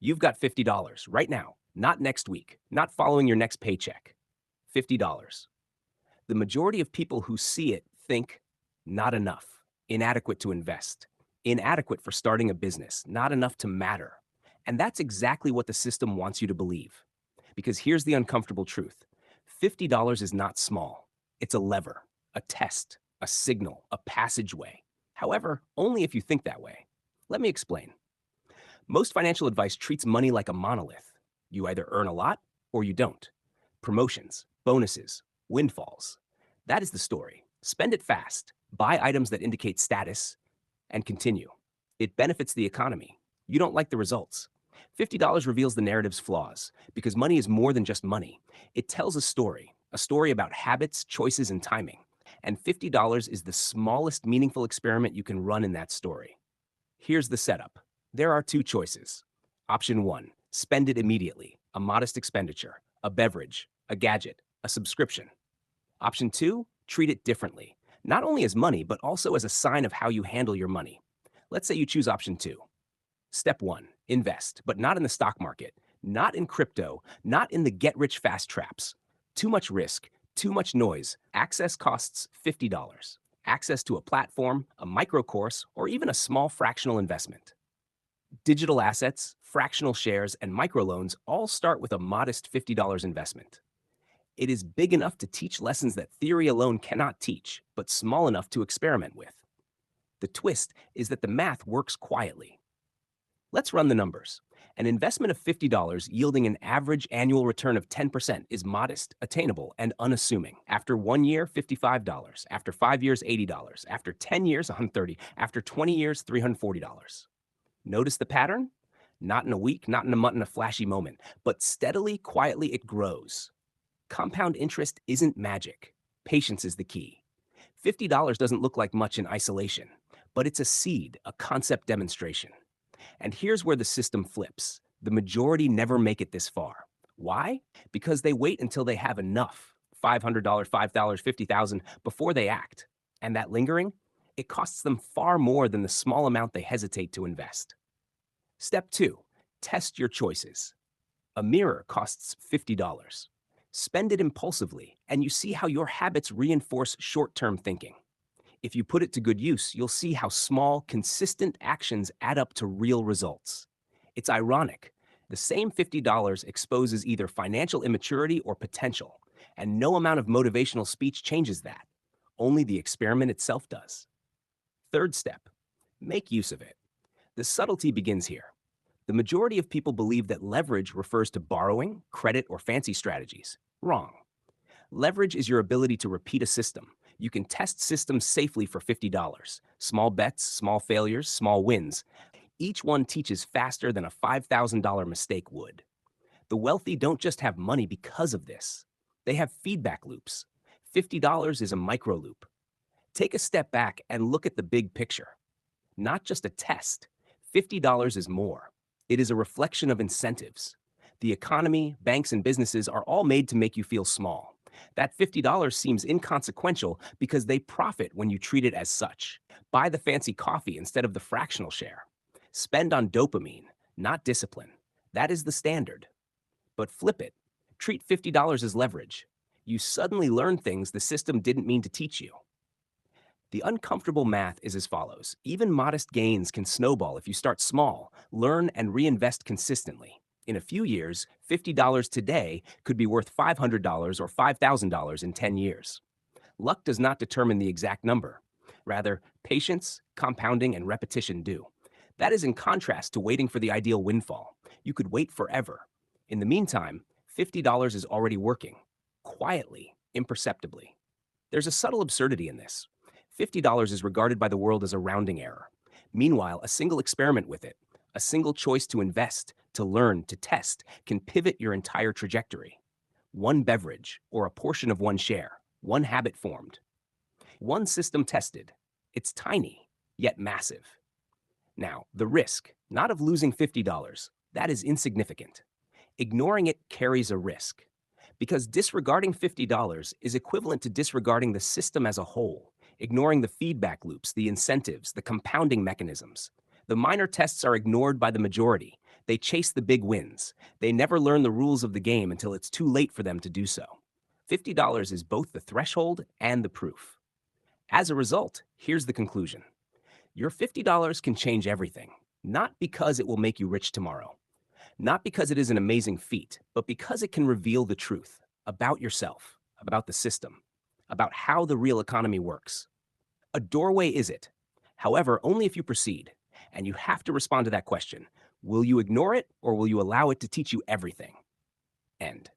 You've got $50 right now, not next week, not following your next paycheck. $50. The majority of people who see it think not enough, inadequate to invest, inadequate for starting a business, not enough to matter. And that's exactly what the system wants you to believe. Because here's the uncomfortable truth: $50 is not small. It's a lever, a test, a signal, a passageway. However, only if you think that way. Let me explain. Most financial advice treats money like a monolith. You either earn a lot or you don't. Promotions, bonuses, windfalls. That is the story. Spend it fast, buy items that indicate status, and continue. It benefits the economy. You don't like the results. $50 reveals the narrative's flaws because money is more than just money. It tells a story about habits, choices, and timing. And $50 is the smallest meaningful experiment you can run in that story. Here's the setup. There are two choices. Option one, spend it immediately, a modest expenditure, a beverage, a gadget, a subscription. Option two, treat it differently, not only as money, but also as a sign of how you handle your money. Let's say you choose option two. Step one, invest, but not in the stock market, not in crypto, not in the get rich fast traps. Too much risk, too much noise. Access costs $50. Access to a platform, a micro course, or even a small fractional investment. Digital assets, fractional shares, and microloans all start with a modest $50 investment. It is big enough to teach lessons that theory alone cannot teach, but small enough to experiment with. The twist is that the math works quietly. Let's run the numbers. An investment of $50 yielding an average annual return of 10% is modest, attainable, and unassuming. After 1 year, $55. After 5 years, $80. After 10 years, $130. After 20 years, $340. Notice the pattern? Not in a week, not in a month, in a flashy moment, but steadily, quietly, it grows. Compound interest isn't magic. Patience is the key. $50 doesn't look like much in isolation, but it's a seed, a concept demonstration. And here's where the system flips. The majority never make it this far. Why? Because they wait until they have enough, $500, $5, 50,000, before they act. And that lingering, it costs them far more than the small amount they hesitate to invest. Step two, test your choices. A mirror costs $50. Spend it impulsively, and you see how your habits reinforce short-term thinking. If you put it to good use, you'll see how small, consistent actions add up to real results. It's ironic. The same $50 exposes either financial immaturity or potential, and no amount of motivational speech changes that. Only the experiment itself does. Third step, make use of it. The subtlety begins here. The majority of people believe that leverage refers to borrowing, credit, or fancy strategies. Wrong. Leverage is your ability to repeat a system. You can test systems safely for $50. Small bets, small failures, small wins. Each one teaches faster than a $5,000 mistake would. The wealthy don't just have money because of this. They have feedback loops. $50 is a micro loop. Take a step back and look at the big picture. Not just a test. $50 is more. It is a reflection of incentives. The economy, banks, and businesses are all made to make you feel small. That $50 seems inconsequential because they profit when you treat it as such. Buy the fancy coffee instead of the fractional share. Spend on dopamine, not discipline. That is the standard. But flip it. Treat $50 as leverage. You suddenly learn things the system didn't mean to teach you. The uncomfortable math is as follows. Even modest gains can snowball if you start small, learn, and reinvest consistently. In a few years, $50 today could be worth $500 or $5,000 in 10 years. Luck does not determine the exact number. Rather, patience, compounding, and repetition do. That is in contrast to waiting for the ideal windfall. You could wait forever. In the meantime, $50 is already working, quietly, imperceptibly. There's a subtle absurdity in this. $50 is regarded by the world as a rounding error. Meanwhile, a single experiment with it, a single choice to invest, to learn, to test, can pivot your entire trajectory. One beverage, or a portion of one share, one habit formed. One system tested. It's tiny, yet massive. Now, the risk, not of losing $50, that is insignificant. Ignoring it carries a risk. Because disregarding $50 is equivalent to disregarding the system as a whole, ignoring the feedback loops, the incentives, the compounding mechanisms. The minor tests are ignored by the majority. They chase the big wins. They never learn the rules of the game until it's too late for them to do so. $50 is both the threshold and the proof. As a result, here's the conclusion. Your $50 can change everything, not because it will make you rich tomorrow, not because it is an amazing feat, but because it can reveal the truth about yourself, about the system, about how the real economy works. A doorway is it. However, only if you proceed. And you have to respond to that question. Will you ignore it or will you allow it to teach you everything? End.